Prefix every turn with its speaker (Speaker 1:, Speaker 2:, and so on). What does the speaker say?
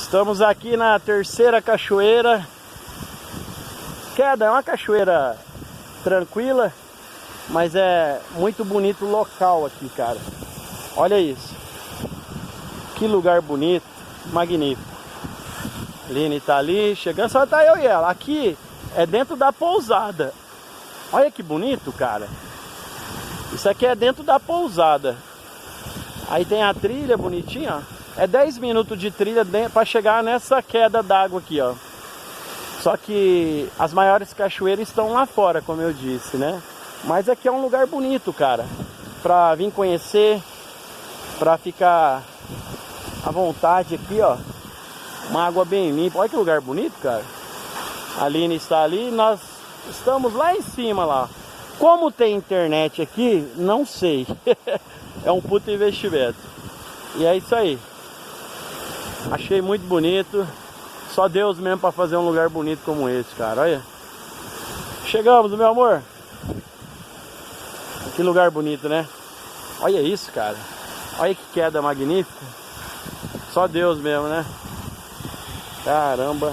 Speaker 1: Estamos aqui na terceira cachoeira. Queda é uma cachoeira tranquila, mas é muito bonito o local aqui, cara. Olha isso. Que lugar bonito, magnífico. Aline tá ali, chegando, só tá eu e ela. Aqui é dentro da pousada. Olha que bonito, cara. Isso aqui é dentro da pousada. Aí tem a trilha bonitinha, ó. É 10 minutos de trilha para chegar nessa queda d'água aqui, ó. Só que as maiores cachoeiras estão lá fora, como eu disse, né? Mas aqui é um lugar bonito, cara, pra vir conhecer, pra ficar à vontade aqui, ó. Uma água bem limpa. Olha que lugar bonito, cara. A Aline está ali, nós estamos lá em cima, lá. Como tem internet aqui, não sei. É um puto investimento. E é isso aí. Achei muito bonito. Só Deus mesmo para fazer um lugar bonito como esse, cara. Olha. Chegamos, meu amor. Que lugar bonito, né? Olha isso, cara. Olha que queda magnífica. Só Deus mesmo, né? Caramba.